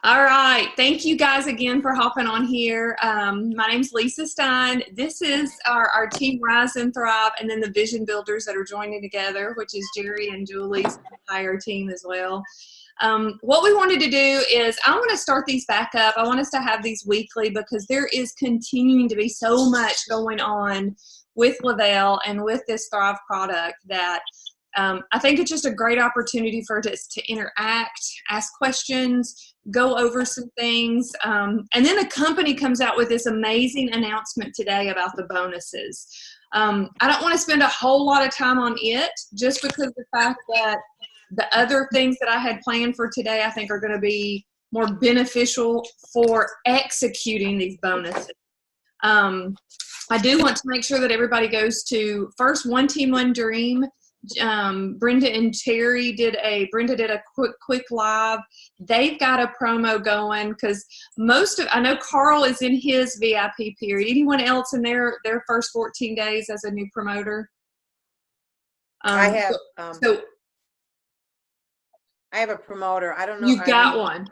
All right. Thank you guys again for hopping on here. My name's Lisa Stein. This is our team Rise and Thrive, and then the vision builders that are joining together, which is Jerry and Julie's entire team as well. What we wanted to do is I want to start these back up. I want us to have these weekly because there is continuing to be so much going on with Lavelle and with this Thrive product that I think it's just a great opportunity for us to interact, ask questions, go over some things. And then the company comes out with this amazing announcement today about the bonuses. I don't want to spend a whole lot of time on it just because of the fact that the other things that I had planned for today I think are going to be more beneficial for executing these bonuses. I do want to make sure that everybody goes to first One Team One Dream. Brenda and Terry did a quick live. They've got a promo going because I know Carl is in his VIP period. Anyone else in their first 14 days as a new promoter? I have so I have a promoter. I don't know. You've got one.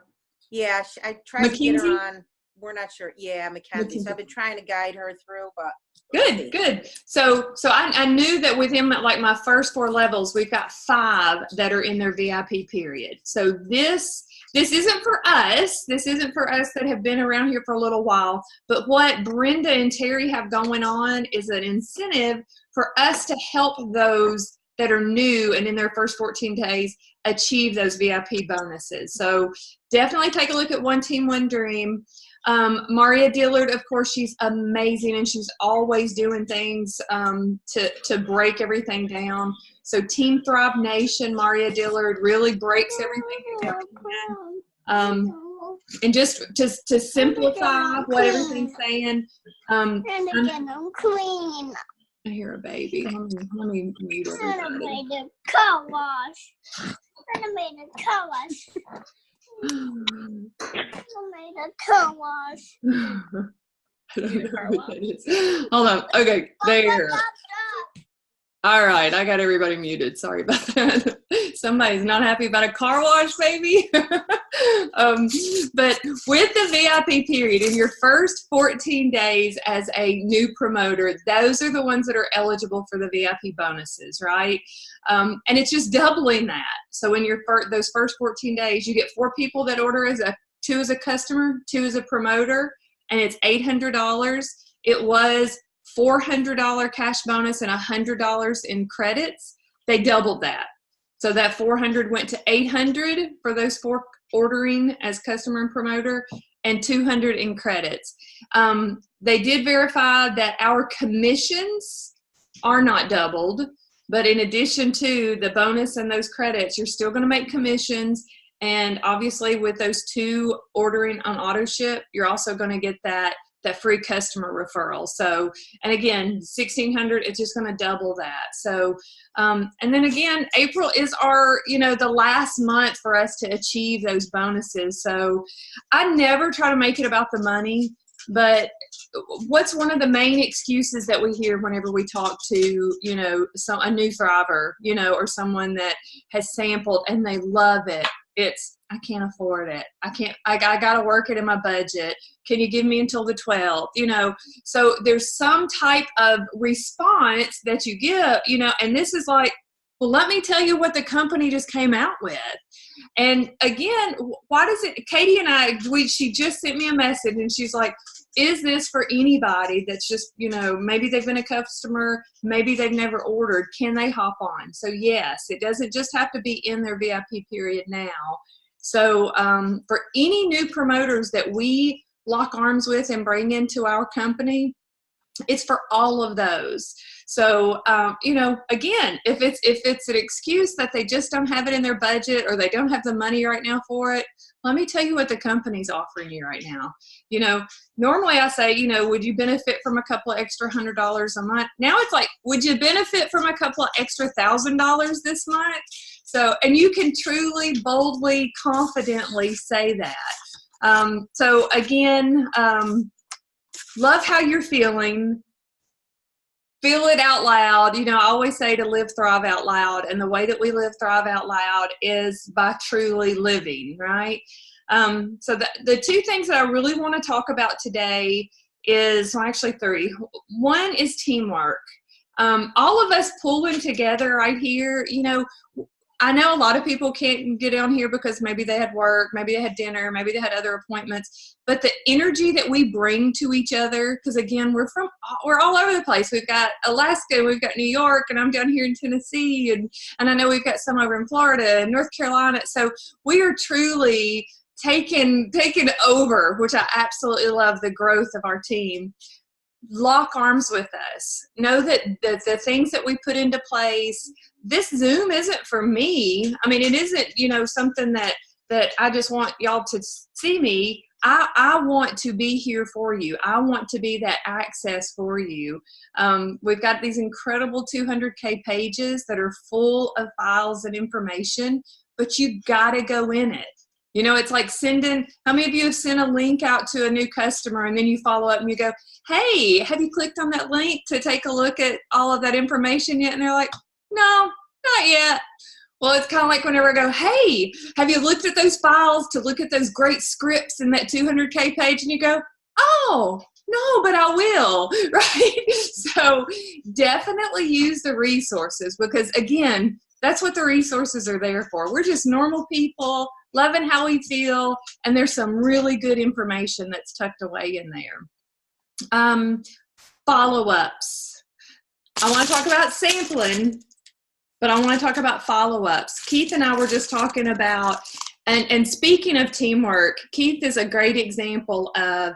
Yeah, I tried to get her on. We're not sure. Yeah, Mackenzie. So I've been trying to guide her through, but good. So I knew that with him, like my first 4 levels, we've got 5 that are in their VIP period. So this isn't for us. This isn't for us that have been around here for a little while. But what Brenda and Terry have going on is an incentive for us to help those that are new and in their first 14 days achieve those VIP bonuses. So definitely take a look at One Team One Dream. Maria Dillard, of course, she's amazing and she's always doing things to break everything down. So Team Thrive Nation, Maria Dillard really breaks everything down. And just to simplify what everything's saying. I'm clean. I hear a baby. Let me mute everybody. I made a car wash. I made a car wash. I made a car wash. I don't know what that is. Hold on. Okay, there. All right, I got everybody muted. Sorry about that. Somebody's not happy about a car wash, baby. But with the VIP period, in your first 14 days as a new promoter, those are the ones that are eligible for the VIP bonuses, right? And it's just doubling that. So in your those first 14 days, you get 4 people that order 2 as a customer, 2 as a promoter, and it's $800. It was $400 cash bonus and $100 in credits. They doubled that. So that $400 went to $800 for those 4 ordering as customer and promoter, and $200 in credits. They did verify that our commissions are not doubled, but in addition to the bonus and those credits, you're still going to make commissions. And obviously with those 2 ordering on auto ship, you're also going to get that free customer referral. So, and again, $1,600, it's just going to double that. So, and then again, April is our, the last month for us to achieve those bonuses. So I never try to make it about the money, but what's one of the main excuses that we hear whenever we talk to, a new thriver, or someone that has sampled and they love it? It's, I can't afford it. I got to work it in my budget. Can you give me until the 12th? So there's some type of response that you give, and this is like, well, let me tell you what the company just came out with. And again, why does it, Katie and she just sent me a message and she's like, is this for anybody that's just, maybe they've been a customer, maybe they've never ordered, can they hop on? So yes, it doesn't just have to be in their VIP period now. So for any new promoters that we lock arms with and bring into our company, it's for all of those. So, again, if it's an excuse that they just don't have it in their budget or they don't have the money right now for it, let me tell you what the company's offering you right now. Normally I say, would you benefit from a couple of extra $100 a month? Now it's like, would you benefit from a couple of extra $1,000 this month? So, and you can truly, boldly, confidently say that. So again, love how you're feeling. feel it out loud. You know, I always say to live, thrive out loud. And the way that we live, thrive out loud is by truly living, right? So the two things that I really want to talk about today is, well, actually three. One is teamwork. All of us pulling together right here, you know, I know a lot of people can't get on here because maybe they had work, maybe they had dinner, maybe they had other appointments, but the energy that we bring to each other, because again, we're all over the place. We've got Alaska, we've got New York, and I'm down here in Tennessee, and I know we've got some over in Florida and North Carolina. So we are truly taken over, which I absolutely love the growth of our team. Lock arms with us. Know that the things that we put into place, this Zoom isn't for me. I mean, it isn't, you know, something that I just want y'all to see me. I want to be here for you. I want to be that access for you. We've got these incredible 200K pages that are full of files and information, but you got to go in it. You know, it's like sending, how many of you have sent a link out to a new customer and then you follow up and you go, hey, have you clicked on that link to take a look at all of that information yet? And they're like, no, not yet. Well, it's kind of like whenever I go, hey, have you looked at those files to look at those great scripts in that 200K page? And you go, oh, no, but I will, right? So definitely use the resources, because again, that's what the resources are there for. We're just normal people loving how we feel, and there's some really good information that's tucked away in there. Follow-ups. I want to talk about sampling, but I want to talk about follow-ups. Keith and I were just talking about, and speaking of teamwork, Keith is a great example of,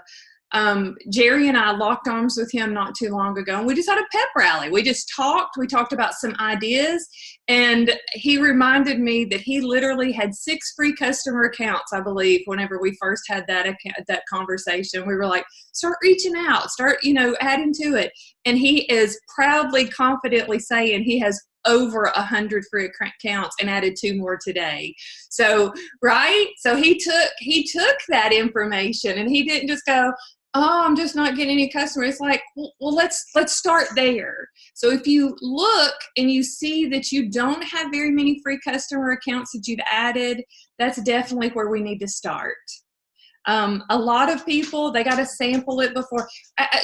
Jerry and I locked arms with him not too long ago, and we just had a pep rally. We just talked. We talked about some ideas, and he reminded me that he literally had 6 free customer accounts, I believe, whenever we first had that conversation. We were like, start reaching out, start, you know, adding to it. And he is proudly, confidently saying he has over 100 free accounts and added 2 more today. So, right? So he took that information, and he didn't just go, oh, I'm just not getting any customers. It's like, well, let's start there. So if you look and you see that you don't have very many free customer accounts that you've added, that's definitely where we need to start. A lot of people, they got to sample it before.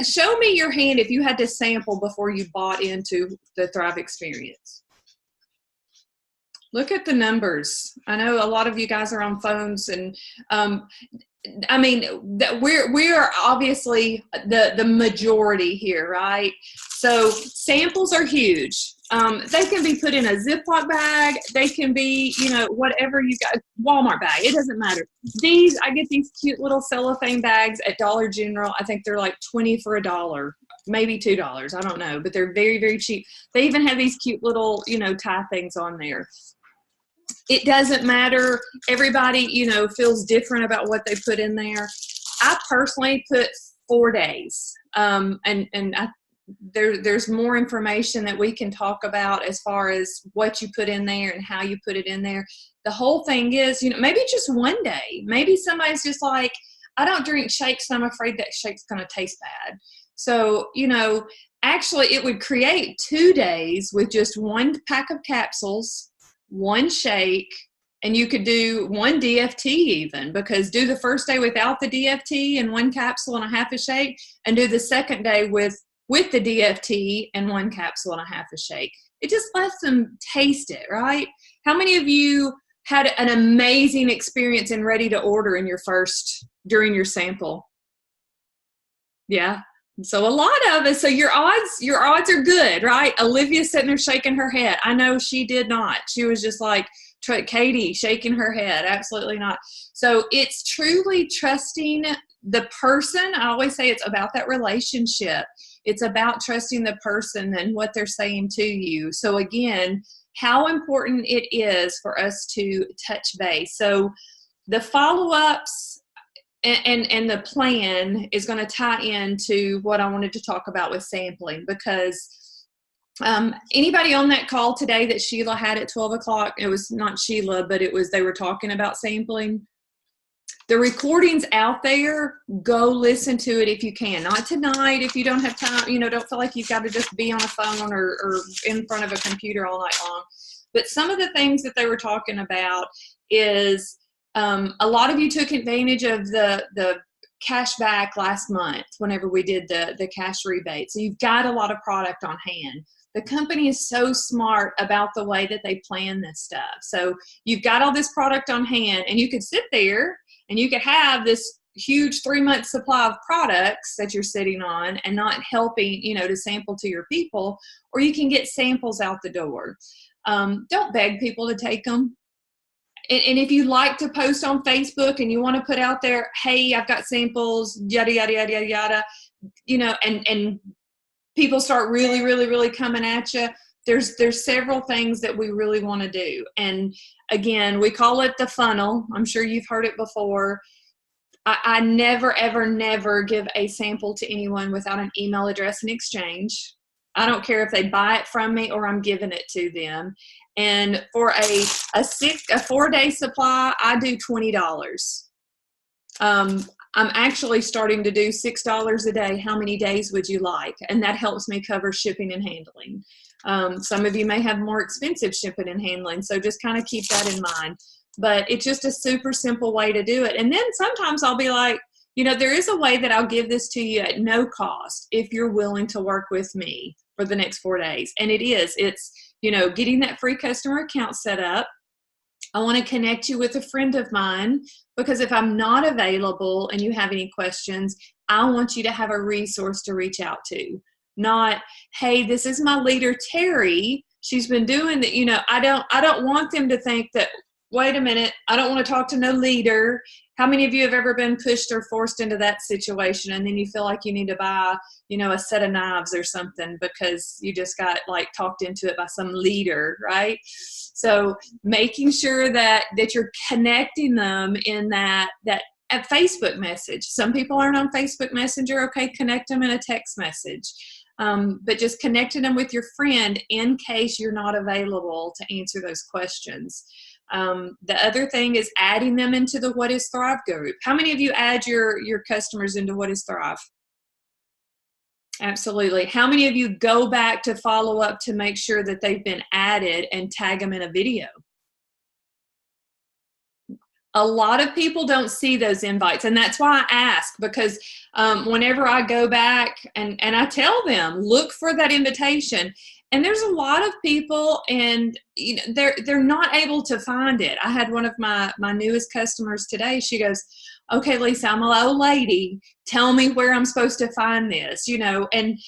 Show me your hand if you had to sample before you bought into the Thrive experience. Look at the numbers. I know a lot of you guys are on phones, and I mean, we are obviously the majority here, right? So samples are huge. They can be put in a Ziploc bag. They can be, you know, whatever you got, Walmart bag. It doesn't matter. I get these cute little cellophane bags at Dollar General. I think they're like 20 for $1, maybe $2. I don't know, but they're very, very cheap. They even have these cute little, you know, tie things on there. It doesn't matter. Everybody, you know, feels different about what they put in there. I personally put 4 days. There's more information that we can talk about as far as what you put in there and how you put it in there. The whole thing is, you know, maybe just 1 day. Maybe somebody's just like, I don't drink shakes, and I'm afraid that shake's going to taste bad. So, you know, actually it would create 2 days with just 1 pack of capsules, 1 shake, and you could do 1 DFT even, because do the first day without the DFT and 1 capsule and a half a shake, and do the second day with the DFT and 1 capsule and a half a shake. It just lets them taste it, right? How many of you had an amazing experience and ready to order during your sample? Yeah. So a lot of us, so your odds are good, right? Olivia's sitting there shaking her head. I know she did not. She was just like, Katie shaking her head. Absolutely not. So it's truly trusting the person. I always say it's about that relationship. It's about trusting the person and what they're saying to you. So again, how important it is for us to touch base. So the follow-ups and the plan is going to tie into what I wanted to talk about with sampling, because anybody on that call today that Sheila had at 12 o'clock, it was not Sheila, but they were talking about sampling. The recording's out there. Go listen to it if you can. Not tonight if you don't have time, don't feel like you've got to just be on a phone or in front of a computer all night long. But some of the things that they were talking about is a lot of you took advantage of the cash back last month whenever we did the cash rebate. So you've got a lot of product on hand. The company is so smart about the way that they plan this stuff. So you've got all this product on hand, and you could sit there and you could have this huge 3-month supply of products that you're sitting on and not helping, to sample to your people, or you can get samples out the door. Don't beg people to take them. And if you like to post on Facebook and you want to put out there, hey, I've got samples, yada, yada, yada, yada, and people start really, really, really coming at you, there's several things that we really want to do. And again, we call it the funnel. I'm sure you've heard it before. I never, ever, never give a sample to anyone without an email address in exchange. I don't care if they buy it from me or I'm giving it to them. And for a 4-day supply, I do $20. I'm actually starting to do $6 a day. How many days would you like? And that helps me cover shipping and handling. Some of you may have more expensive shipping and handling, so just kind of keep that in mind. But it's just a super simple way to do it. And then sometimes I'll be like, there is a way that I'll give this to you at no cost if you're willing to work with me for the next 4 days. And it's getting that free customer account set up. I want to connect you with a friend of mine, because if I'm not available and you have any questions, I want you to have a resource to reach out to. Not, hey, this is my leader, Terry. She's been doing that. I don't want them to think that, wait a minute, I don't want to talk to no leader. How many of you have ever been pushed or forced into that situation, and then you feel like you need to buy, a set of knives or something because you just got talked into it by some leader, right? So making sure that you're connecting them in that a Facebook message. Some people aren't on Facebook Messenger. Okay, connect them in a text message. But just connecting them with your friend in case you're not available to answer those questions. The other thing is adding them into the What is Thrive group. How many of you add your customers into What is Thrive? Absolutely. How many of you go back to follow up to make sure that they've been added and tag them in a video? A lot of people don't see those invites, and that's why I ask, because whenever I go back and I tell them, look for that invitation. And there's a lot of people, and they're not able to find it. I had one of my newest customers today. She goes, okay, Lisa, I'm a old lady. Tell me where I'm supposed to find this, and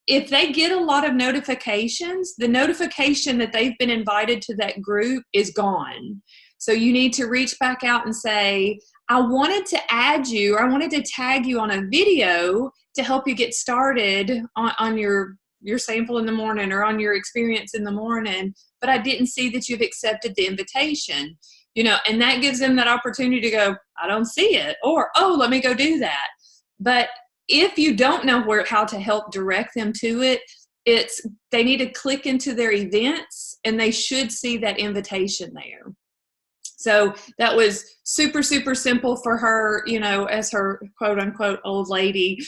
if they get a lot of notifications, the notification that they've been invited to that group is gone. So you need to reach back out and say, I wanted to add you, or I wanted to tag you on a video to help you get started on your sample in the morning or on your experience in the morning, but I didn't see that you've accepted the invitation, and that gives them that opportunity to go, I don't see it, or, oh, let me go do that. But if you don't know how to help direct them to it, they need to click into their events and they should see that invitation there. So that was super, super simple for her, as her quote unquote old lady,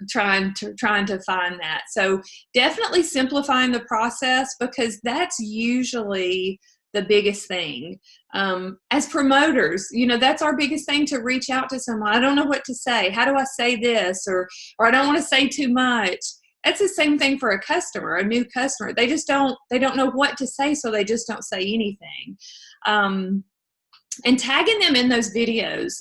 trying to find that. So definitely simplifying the process, because that's usually the biggest thing. As promoters, that's our biggest thing, to reach out to someone. I don't know what to say. How do I say this? Or I don't want to say too much. That's the same thing for a customer, a new customer. They don't know what to say, so they just don't say anything. And tagging them in those videos.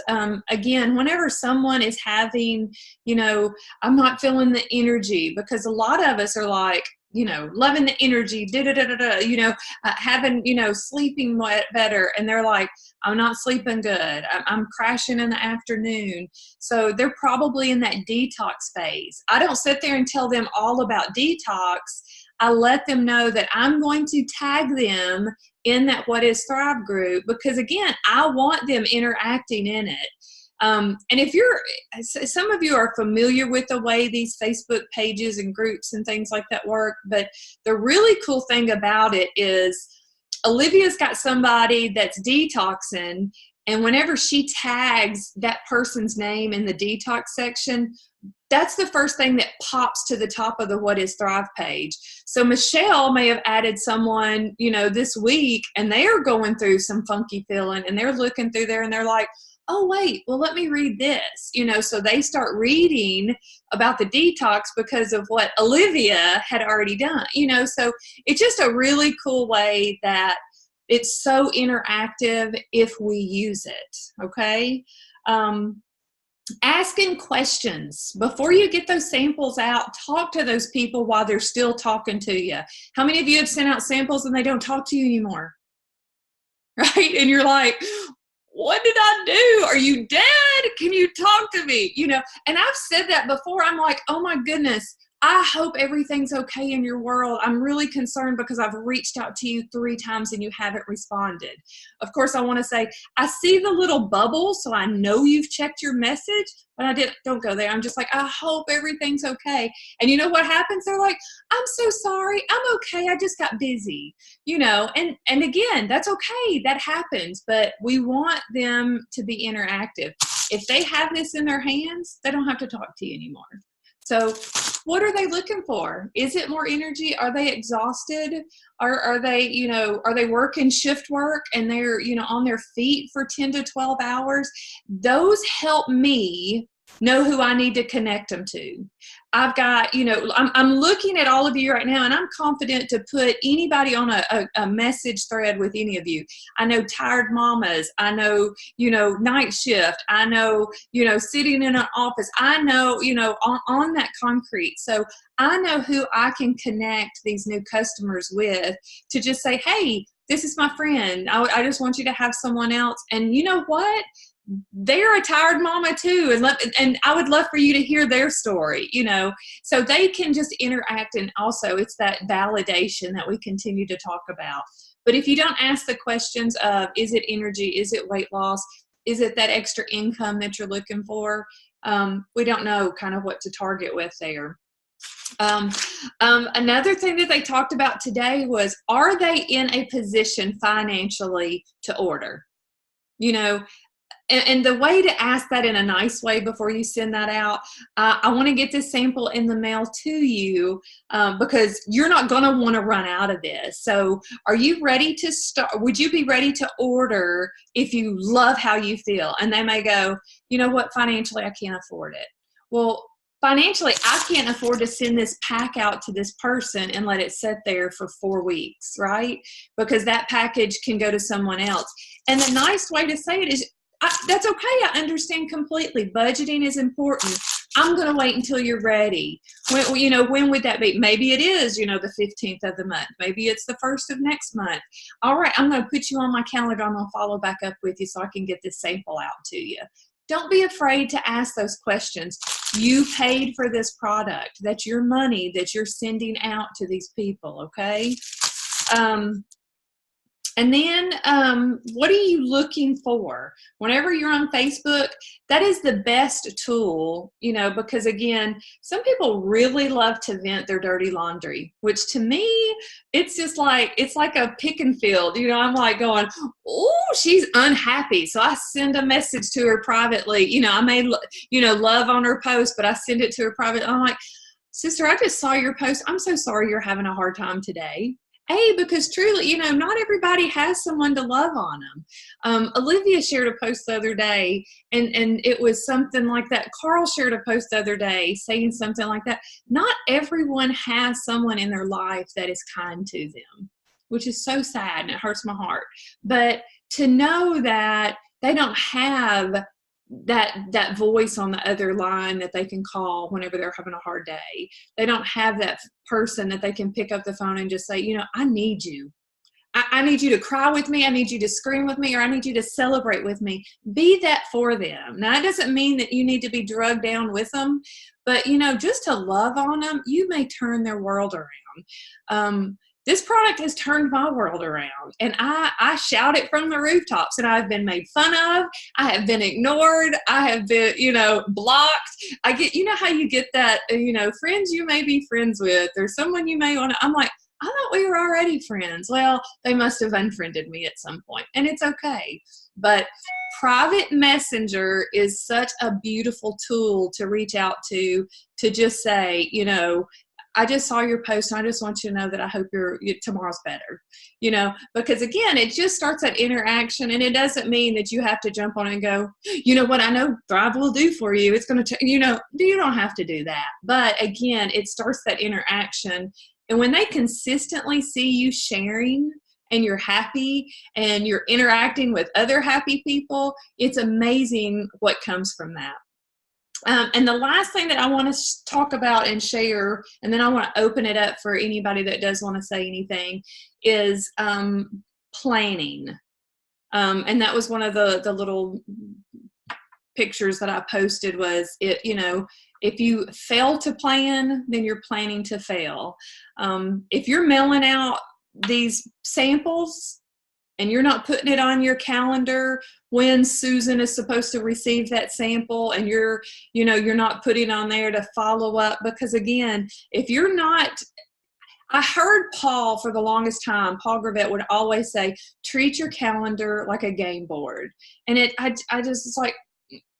Again, whenever someone is having, I'm not feeling the energy, because a lot of us are like, loving the energy, having, sleeping better. And they're like, I'm not sleeping good. I'm crashing in the afternoon. So they're probably in that detox phase. I don't sit there and tell them all about detox. I let them know that I'm going to tag them in that What is Thrive group, because again, I want them interacting in it. And if some of you are familiar with the way these Facebook pages and groups and things like that work, but the really cool thing about it is Olivia's got somebody that's detoxing, And whenever she tags that person's name in the detox section, that's the first thing that pops to the top of the What is Thrive page. So Michelle may have added someone, this week, and they're going through some funky feeling, and they're looking through there and they're like, oh, wait, well, let me read this. So they start reading about the detox because of what Olivia had already done, so it's just a really cool way that it's so interactive if we use it. Okay. Asking questions before you get those samples out. Talk to those people while they're still talking to you. How many of you have sent out samples and they don't talk to you anymore? Right? And you're like, what did I do? Are you dead? Can you talk to me? And I've said that before. I'm like, oh my goodness, I hope everything's okay in your world. I'm really concerned because I've reached out to you 3 times and you haven't responded. Of course, I want to say, I see the little bubble, so I know you've checked your message, but don't go there. I'm just like, I hope everything's okay. And you know what happens? They're like, I'm so sorry. I'm okay. I just got busy, and again, that's okay. That happens, but we want them to be interactive. If they have this in their hands, they don't have to talk to you anymore. So what are they looking for? Is it more energy? Are they exhausted? Are they working shift work and they're, on their feet for 10 to 12 hours? Those help me know who I need to connect them to. I've got, I'm looking at all of you right now, and I'm confident to put anybody on a message thread with any of you. I know tired mamas. I know, night shift. I know, sitting in an office. I know, on that concrete. So I know who I can connect these new customers with to just say, hey, this is my friend. I just want you to have someone else. And you know what? They're a tired mama too, and I would love for you to hear their story, so they can just interact. And also it's that validation that we continue to talk about. But if you don't ask the questions of, is it energy? Is it weight loss? Is it that extra income that you're looking for? We don't know kind of what to target with there. Another thing that they talked about today was, are they in a position financially to order? And the way to ask that in a nice way before you send that out, I want to get this sample in the mail to you because you're not going to want to run out of this. So are you ready to start? Would you be ready to order if you love how you feel? And they may go, you know what, financially, I can't afford it. Well, financially, I can't afford to send this pack out to this person and let it sit there for 4 weeks, right? Because that package can go to someone else. And the nice way to say it is, that's okay. I understand completely. Budgeting is important. I'm going to wait until you're ready. When would that be? Maybe it is, the 15th of the month. Maybe it's the 1st of next month. All right, I'm going to put you on my calendar. I'm going to follow back up with you so I can get this sample out to you. Don't be afraid to ask those questions. You paid for this product. That's your money that you're sending out to these people, okay? And then what are you looking for? Whenever you're on Facebook, that is the best tool, because again, some people really love to vent their dirty laundry, which to me, it's like a pick and field. I'm like going, oh, she's unhappy. So I send a message to her privately. I may, love on her post, but I send it to her privately. I'm like, sister, I just saw your post. I'm so sorry you're having a hard time today. Because truly, not everybody has someone to love on them. Olivia shared a post the other day, and it was something like that. Carl shared a post the other day saying something like that. Not everyone has someone in their life that is kind to them, which is so sad, and it hurts my heart. But to know that they don't have that voice on the other line that they can call whenever they're having a hard day. They don't have that person that they can pick up the phone and just say, I need you. I need you to cry with me. I need you to scream with me, or I need you to celebrate with me. Be that for them. Now, that doesn't mean that you need to be drugged down with them, but, just to love on them, you may turn their world around. This product has turned my world around, and I shout it from the rooftops, and I've been made fun of. I have been ignored. I have been, blocked. I get, how you get that, friends you may be friends with, or someone you may want to, I'm like, I thought we were already friends. Well, they must have unfriended me at some point, and it's okay. But private messenger is such a beautiful tool to reach out to just say, you know, I just saw your post and I just want you to know that I hope tomorrow's better, you know, because again, it just starts that interaction, and it doesn't mean that you have to jump on it and go, you know what I know Thrive will do for you. It's going to, you know, you don't have to do that. But again, it starts that interaction. And when they consistently see you sharing and you're happy and you're interacting with other happy people, it's amazing what comes from that. And the last thing that I want to talk about and share, and then I want to open it up for anybody that does want to say anything, is planning. And that was one of the little pictures that I posted was it, you know, if you fail to plan, then you're planning to fail. If you're mailing out these samples and you're not putting it on your calendar when Susan is supposed to receive that sample, and you're not putting on there to follow up, because again, if you're not, I heard Paul for the longest time, Paul Gravett would always say, treat your calendar like a game board. And I just was like,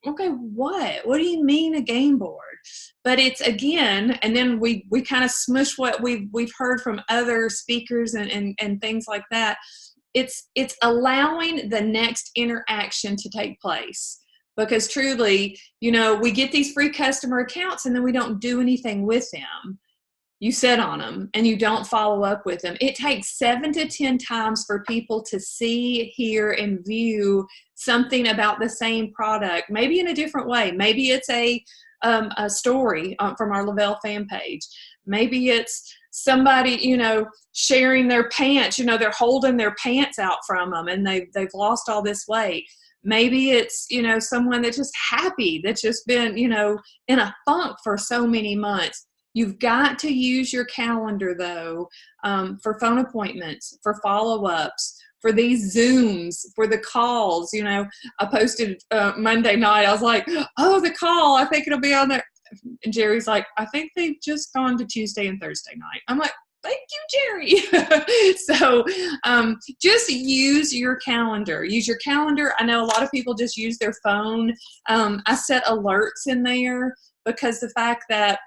okay, what do you mean a game board? But it's, again, and then we kind of smush what we've heard from other speakers and things like that. It's allowing the next interaction to take place, because truly, you know, we get these free customer accounts and then we don't do anything with them. You sit on them and you don't follow up with them. It takes 7 to 10 times for people to see, hear, and view something about the same product, maybe in a different way. Maybe it's a story from our Lavelle fan page. Maybe it's somebody, you know, sharing their pants, you know, they're holding their pants out from them and they've lost all this weight. Maybe it's, you know, someone that's just happy, that's just been, you know, in a funk for so many months. You've got to use your calendar, though, for phone appointments, for follow-ups, for these Zooms, for the calls. You know, I posted Monday night. I was like, oh, the call, I think it'll be on there. And Jerry's like, I think they've just gone to Tuesday and Thursday night. I'm like, thank you, Jerry. So just use your calendar. Use your calendar. I know a lot of people just use their phone. I set alerts in there because the fact that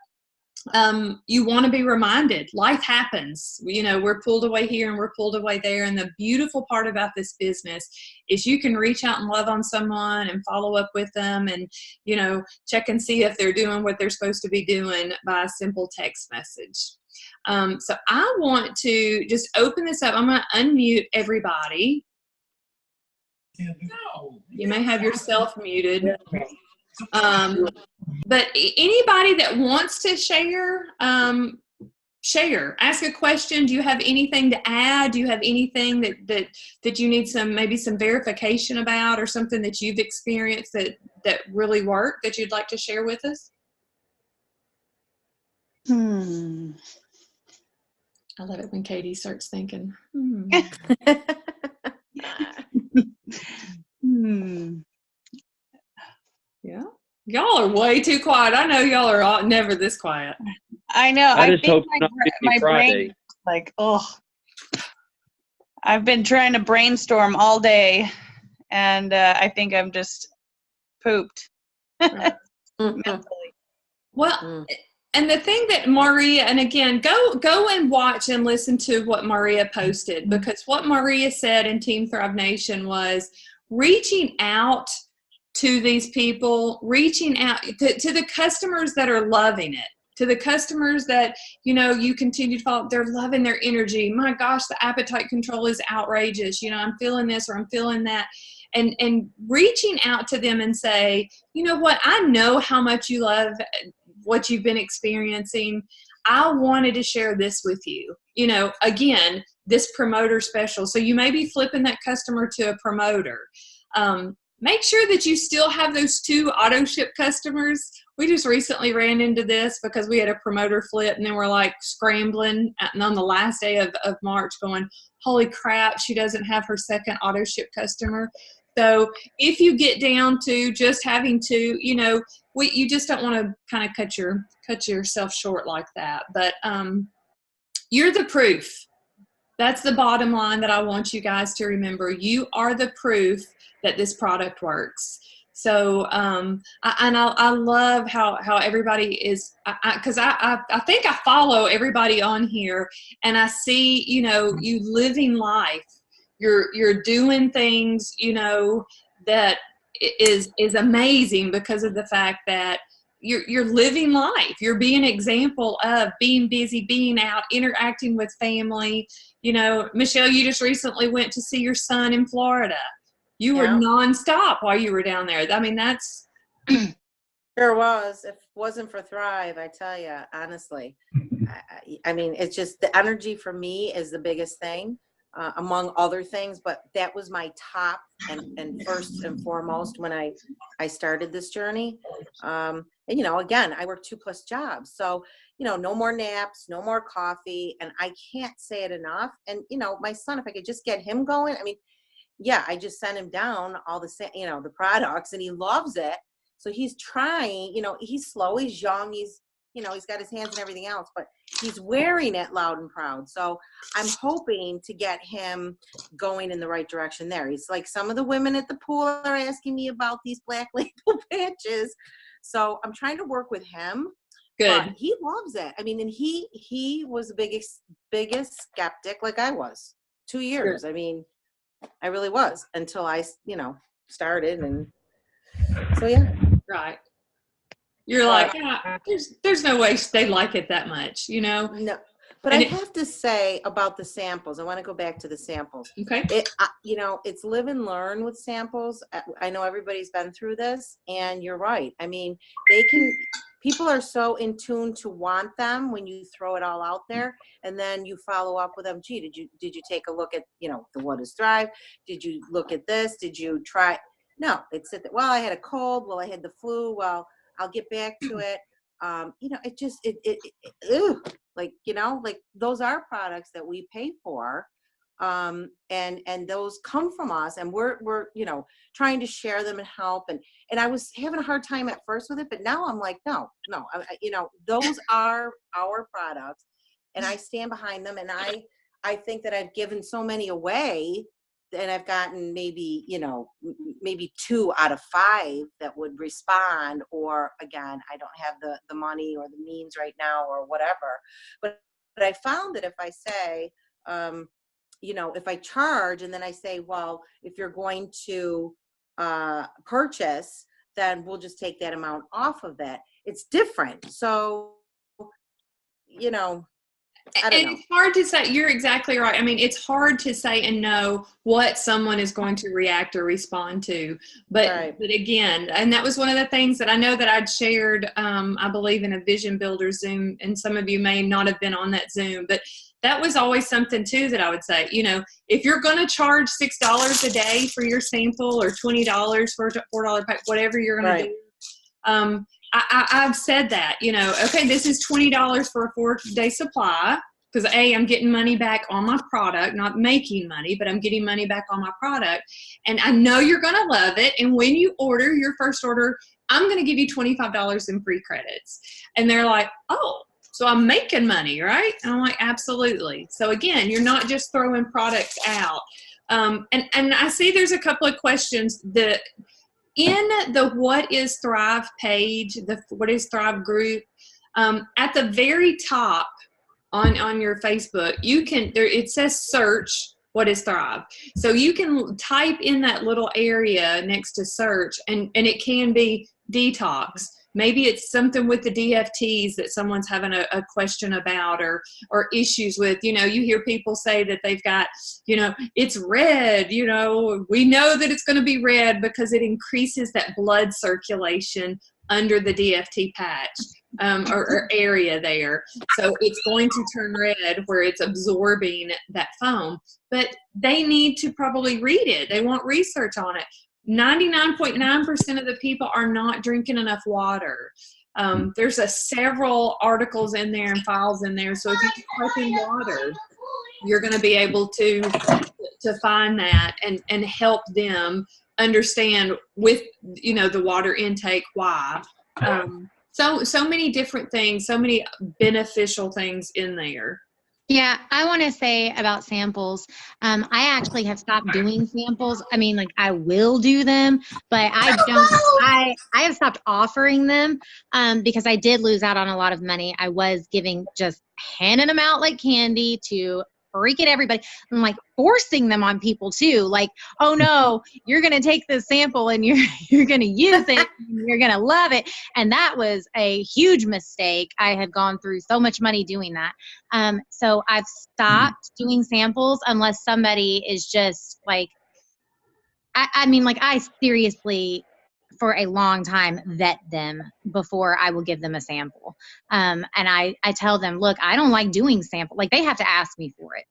you want to be reminded. Life happens. You know, we're pulled away here and we're pulled away there. And the beautiful part about this business is you can reach out and love on someone and follow up with them and, you know, check and see if they're doing what they're supposed to be doing by a simple text message. So I want to just open this up. I'm going to unmute everybody. You may have yourself muted. But anybody that wants to share, share. Ask a question. Do you have anything to add? Do you have anything that you need maybe some verification about, or something that you've experienced that really worked that you'd like to share with us? I love it when Katie starts thinking. Yeah. Y'all are way too quiet. I know y'all are never this quiet. I know. I just hope my brain, like, oh, I've been trying to brainstorm all day, and I think I'm just pooped mentally. Well, and the thing that Maria, and again, go and watch and listen to what Maria posted, because what Maria said in Team Thrive Nation was reaching out to these people, reaching out to the customers that are loving it, to the customers that, you know, you continue to follow, they're loving their energy. My gosh, the appetite control is outrageous. You know, I'm feeling this or I'm feeling that. And reaching out to them and say, you know what, I know how much you love what you've been experiencing. I wanted to share this with you. You know, again, this promoter special. So you may be flipping that customer to a promoter. Make sure that you still have those 2 auto ship customers. We just recently ran into this because we had a promoter flip, and then we're like scrambling and on the last day of March going, holy crap, she doesn't have her second auto ship customer. So if you get down to just having 2, you know, you just don't want to kind of cut yourself short like that. But you're the proof. That's the bottom line that I want you guys to remember. You are the proof that this product works. So, I love how everybody is, because I think I follow everybody on here, and I see, you know, you living life. You're doing things, you know, that is amazing because of the fact that you're living life. You're being an example of being busy, being out, interacting with family. You know, Michelle, you just recently went to see your son in Florida. You were nonstop while you were down there. I mean, that's sure was. If it wasn't for Thrive, I tell you, honestly, I mean, it's just the energy for me is the biggest thing, among other things. But that was my top and first and foremost when I started this journey. And you know, again, I work 2+ jobs, so you know, no more naps, no more coffee, and I can't say it enough. And you know, my son, if I could just get him going, I mean. Yeah, I just sent him down all the, you know, the products, and he loves it. So he's trying, you know, he's slow, he's young, he's, you know, he's got his hands and everything else, but he's wearing it loud and proud. So I'm hoping to get him going in the right direction there. He's like, some of the women at the pool are asking me about these Black Label patches. So I'm trying to work with him. good. But he loves it. I mean, and he was the biggest skeptic, like I was. 2 years. Sure. I mean, I really was, until I, you know, started. And so, yeah. Right. You're like, yeah, there's no way they like it that much, you know? No. But and I have to say about the samples, I want to go back to the samples. Okay. You know, it's live and learn with samples. I know everybody's been through this, and you're right. I mean, people are so in tune to want them when you throw it all out there, and then you follow up with them. Gee, did you take a look at, you know, the What is Thrive? Did you look at this? Did you try? No, it's well, I had a cold. Well, I had the flu. Well, I'll get back to it. You know, it just, like, you know, like those are products that we pay for. And those come from us, and we're, you know, trying to share them and help. And I was having a hard time at first with it, but now I'm like, no, you know, those are our products, and I stand behind them. And I think that I've given so many away, and I've gotten maybe, you know, maybe 2 out of 5 that would respond, or again, I don't have the money or the means right now or whatever. But I found that if I say, you know, if I charge, and then I say, well, if you're going to purchase, then we'll just take that amount off of it. It's different. So, you know, I don't know. It's hard to say. You're exactly right. I mean, it's hard to say and know what someone is going to react or respond to. But Right. But again, and that was one of the things that I know that I'd shared, I believe, in a Vision Builder Zoom, and some of you may not have been on that Zoom, but that was always something too that I would say, you know, if you're going to charge $6 a day for your sample, or $20 for a $4 pack, whatever you're going to do, I've said that, you know, okay, this is $20 for a 4-day supply, because I'm getting money back on my product, not making money, but I'm getting money back on my product. And I know you're going to love it. And when you order your first order, I'm going to give you $25 in free credits. And they're like, oh, so I'm making money, right? And I'm like, absolutely. So again, you're not just throwing products out. And I see there's a couple of questions that, in the What is Thrive page, the What is Thrive group, at the very top on your Facebook, you can, it says search What is Thrive. So you can type in that little area next to search, and it can be detox. Maybe it's something with the DFTs that someone's having a question about, or issues with. You know, you hear people say that they've got, you know, it's red. You know, we know that it's going to be red because it increases that blood circulation under the DFT patch, or area there. So it's going to turn red where it's absorbing that foam. But they need to probably read it. They want research on it. 99.9% of the people are not drinking enough water. There's several articles in there and files in there. So if you type in water, you're going to be able to find that and help them understand with, you know, the water intake, why. So many different things, so many beneficial things in there. Yeah, I want to say about samples. I actually have stopped doing samples. I mean, like I will do them, but I don't. I have stopped offering them because I did lose out on a lot of money. I was giving just handing them out like candy to freaking everybody. I'm like forcing them on people too. Like, oh no, you're gonna take this sample and you're gonna use it. And you're gonna love it. And that was a huge mistake. I had gone through so much money doing that. So I've stopped doing samples unless somebody is just like, I mean, like I seriously, for a long time, vet them before I will give them a sample. And I tell them, look, I don't like doing sample. Like they have to ask me for it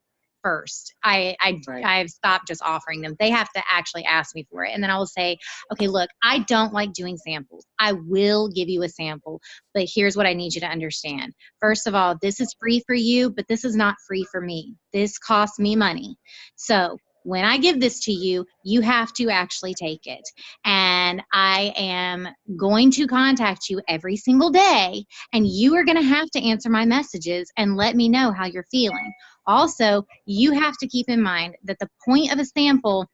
first. I've stopped just offering them. They have to actually ask me for it. And then I will say, okay, look, I don't like doing samples. I will give you a sample, but here's what I need you to understand. First of all, this is free for you, but this is not free for me. This costs me money. So when I give this to you, you have to actually take it. And I am going to contact you every single day, and you are going to have to answer my messages and let me know how you're feeling. Also, you have to keep in mind that the point of a sample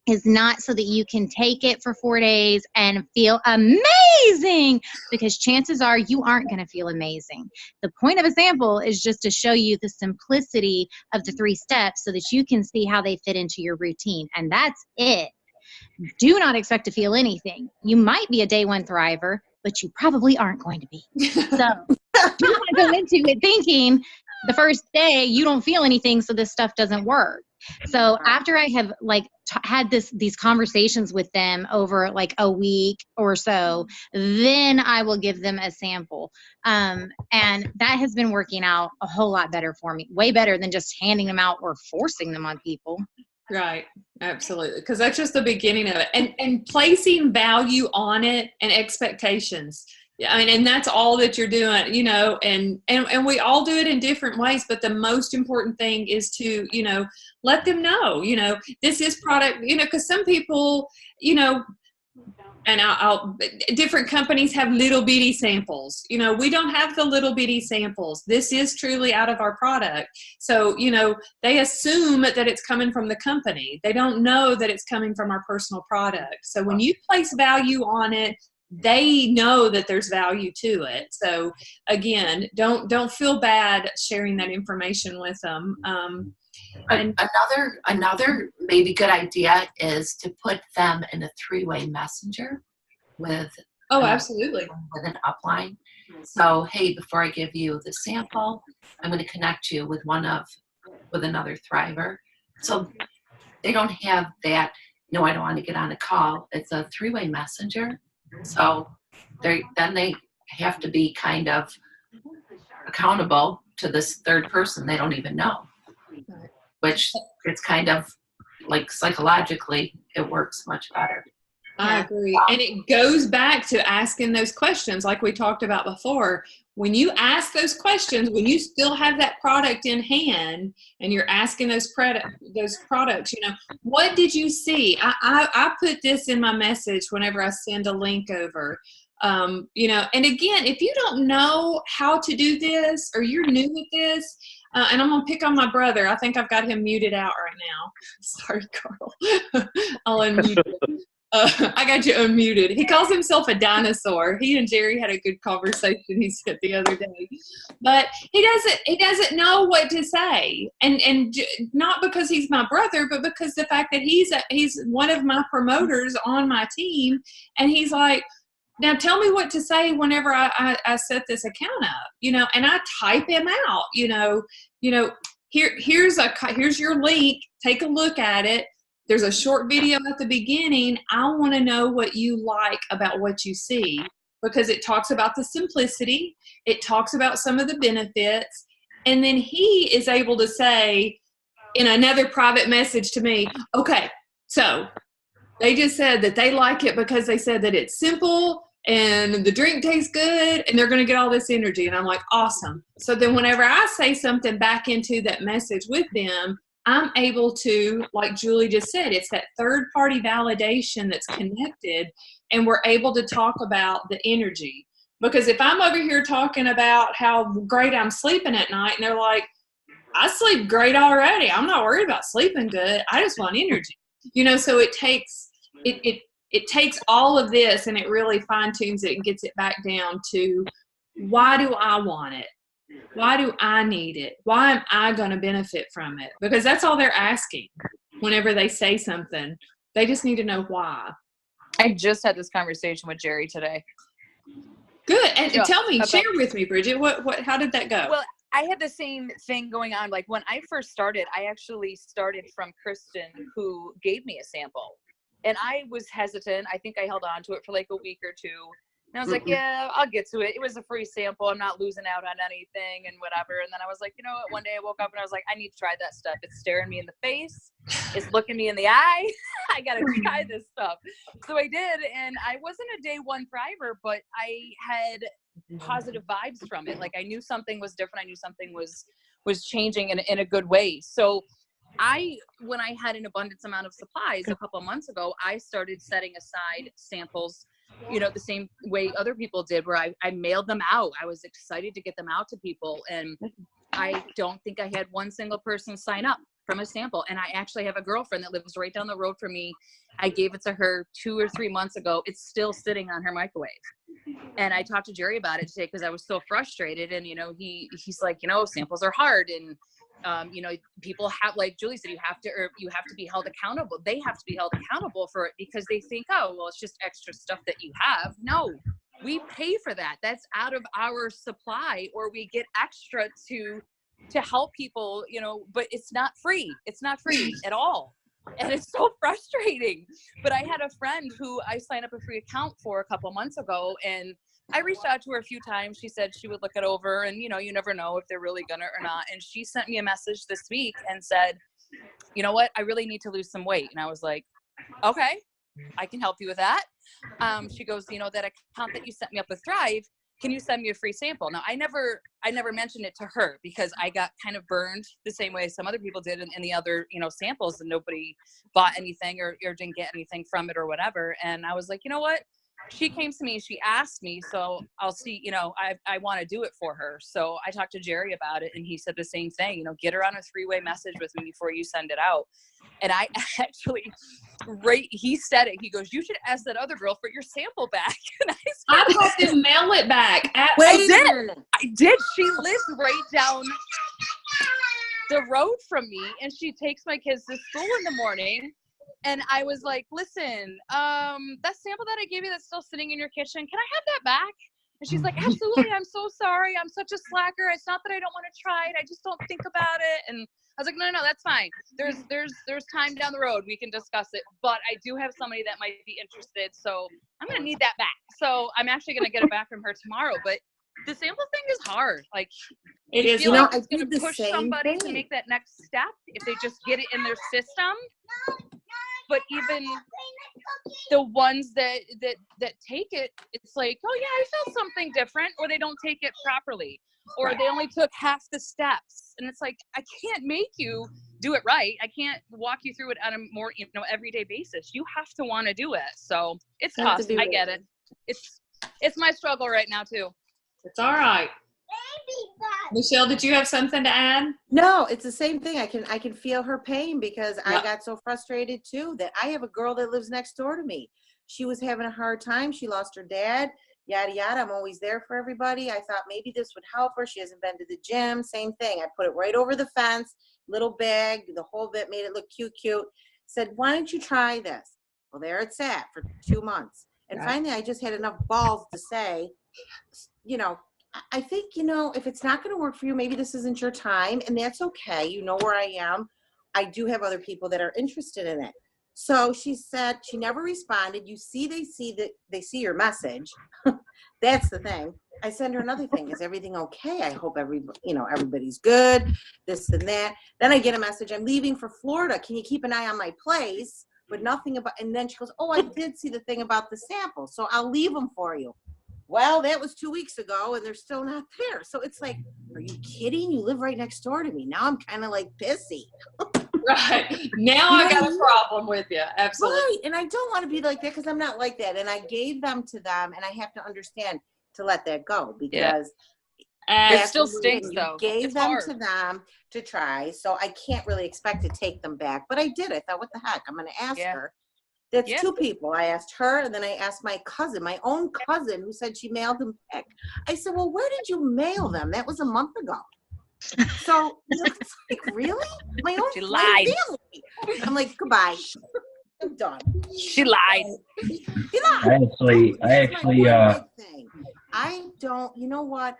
is not so that you can take it for 4 days and feel amazing, because chances are you aren't going to feel amazing. The point of a sample is just to show you the simplicity of the 3 steps so that you can see how they fit into your routine. And that's it. Do not expect to feel anything. You might be a day 1 thriver, but you probably aren't going to be. So you want to go into it thinking the first day you don't feel anything, so this stuff doesn't work. So after I have like had these conversations with them over like a week or so, then I will give them a sample. And that has been working out a whole lot better for me, way better than just handing them out or forcing them on people. Right. Absolutely. Because that's just the beginning of it. And placing value on it and expectations. Yeah, I mean, and that's all that you're doing, you know, and we all do it in different ways, but the most important thing is to, you know, let them know, you know, this is product, you know, because some people, you know, and different companies have little bitty samples. You know, we don't have the little bitty samples. This is truly out of our product. So, you know, they assume that it's coming from the company. They don't know that it's coming from our personal product. So when you place value on it, they know that there's value to it. So again, don't feel bad sharing that information with them. And another maybe good idea is to put them in a 3-way messenger with absolutely, with an upline. So hey, before I give you the sample, I'm going to connect you with another thriver. So they don't have that. No, I don't want to get on a call. It's a 3-way messenger. So they have to be kind of accountable to this third person they don't even know, which it's kind of like psychologically it works much better. I agree. And it goes back to asking those questions like we talked about before. When you ask those questions, when you still have that product in hand and you're asking those products, you know, what did you see? I put this in my message whenever I send a link over. You know, and again, if you don't know how to do this or you're new with this, and I'm going to pick on my brother. I think I've got him muted out right now. Sorry, Carl. I'll unmute him. I got you unmuted. He calls himself a dinosaur. He and Jerry had a good conversation, he said the other day. But he doesn't know what to say. And not because he's my brother, but because the fact that he's one of my promoters on my team. And he's like, now tell me what to say whenever I set this account up, you know, and I type him out, you know, here's your link. Take a look at it. There's a short video at the beginning. I want to know what you like about what you see, because it talks about the simplicity. It talks about some of the benefits. And then he is able to say in another private message to me, okay, so they just said that they like it because they said that it's simple and the drink tastes good and they're going to get all this energy. And I'm like, awesome. So then whenever I say something back into that message with them, I'm able to, like Julie just said, it's that third-party validation that's connected, and we're able to talk about the energy. Because if I'm over here talking about how great I'm sleeping at night, and they're like, I sleep great already. I'm not worried about sleeping good. I just want energy. So it takes all of this, and it really fine tunes it and gets it back down to, why do I want it? Why do I need it? Why am I going to benefit from it? Because that's all they're asking whenever they say something. They just need to know why. I just had this conversation with Jerry today. Good. And Yeah, tell me, about- share with me, Bridget, how did that go? Well, I had the same thing going on. Like when I first started, I actually started from Kristen, who gave me a sample. And I was hesitant. I think I held on to it for like a week or two. And I was like, yeah, I'll get to it. It was a free sample. I'm not losing out on anything and whatever. And then I was like, you know what? One day I woke up and I was like, I need to try that stuff. It's staring me in the face. It's looking me in the eye. I got to try this stuff. So I did. And I wasn't a day one thriver, but I had positive vibes from it. Like I knew something was different. I knew something was changing in a good way. So when I had an abundance amount of supplies a couple of months ago, I started setting aside samples, the same way other people did, where I mailed them out. I was excited to get them out to people. And I don't think I had one single person sign up from a sample. And I actually have a girlfriend that lives right down the road from me. I gave it to her 2 or 3 months ago. It's still sitting on her microwave. And I talked to Jerry about it today because I was so frustrated. And, he's like, samples are hard. And, people have, like Julie said, you have to be held accountable. They have to be held accountable for it because they think, oh, well, it's just extra stuff that you have. No, we pay for that. That's out of our supply, or we get extra to help people, but it's not free. It's not free at all. And it's so frustrating. But I had a friend who I signed up a free account for a couple months ago, and I reached out to her a few times. She said she would look it over, and, you never know if they're really gonna or not. And she sent me a message this week and said, you know what, I really need to lose some weight. And I was like, okay, I can help you with that. She goes, that account that you sent me up with Thrive, can you send me a free sample? Now, I never mentioned it to her because I got kind of burned the same way some other people did in the other, samples, and nobody bought anything or didn't get anything from it or whatever. And I was like, you know what? She came to me, she asked me, so I'll see, I want to do it for her. So I talked to Jerry about it, and he said the same thing, get her on a 3-way message with me before you send it out. And I actually, he said it, he goes, you should ask that other girl for your sample back. And I have to mail it back. I did. She lives right down the road from me, and she takes my kids to school in the morning. And I was like, listen, that sample that I gave you that's still sitting in your kitchen, can I have that back? And she's like, absolutely. I'm so sorry. I'm such a slacker. It's not that I don't want to try it. I just don't think about it. And I was like, no, that's fine. There's time down the road. We can discuss it. But I do have somebody that might be interested. So I'm going to need that back. So I'm actually going to get it back from her tomorrow. But the sample thing is hard. Like, it is. Feel like it's going to push somebody to make that next step if they just get it in their system. But even the ones that take it, it's like, oh yeah, I felt something different, or they don't take it properly, or they only took half the steps. And it's like, I can't make you do it right. I can't walk you through it on a more, everyday basis. You have to want to do it. So it's tough. I get it. It's my struggle right now too. It's all right. Michelle, did you have something to add? No, it's the same thing. I can feel her pain because I got so frustrated too that I have a girl that lives next door to me. She was having a hard time. She lost her dad, yada, yada. I'm always there for everybody. I thought maybe this would help her. She hasn't been to the gym. Same thing. I put it right over the fence, little bag, the whole bit, made it look cute. Said, why don't you try this? Well, there it sat for 2 months. And finally, I just had enough balls to say, I think, if it's not going to work for you, maybe this isn't your time, and that's okay. You know where I am. I do have other people that are interested in it. So she said, she never responded. They see your message. That's the thing. I send her another thing. Is everything okay? I hope everybody's good, this and that. Then I get a message. I'm leaving for Florida. Can you keep an eye on my place? But nothing about, and then she goes, oh, I did see the thing about the sample, so I'll leave them for you. Well, that was 2 weeks ago, and they're still not there. So it's like, are you kidding? You live right next door to me. Now I'm kind of like pissy. Right. Now I got a problem with you. Absolutely. Right. And I don't want to be like that because I'm not like that. And I gave them to them, and I have to understand to let that go because It still Absolutely. stinks, You though. gave It's them hard. to them to try, so I can't really expect to take them back. But I did. I thought, what the heck? I'm going to ask Yeah. her. That's Yeah. 2 people. I asked her, and then I asked my cousin, my own cousin, who said she mailed them back. I said, well, where did you mail them? That was a month ago. So it's like, really? My own She my lied. family. I'm like, goodbye. I'm done. She lied. You know, I actually, Here's my one big thing. I don't, you know what?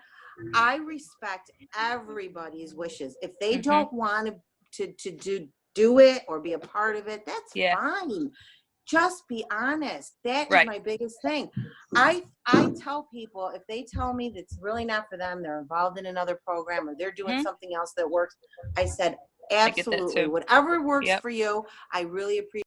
I respect everybody's wishes. If they Mhm. don't want to do it or be a part of it, that's Yeah. fine. Just be honest. That is Right. my biggest thing. I tell people, if they tell me that's really not for them, they're involved in another program or they're doing Mhm. something else that works, I said, get that absolutely. too. Whatever works Yep. for you, I really appreciate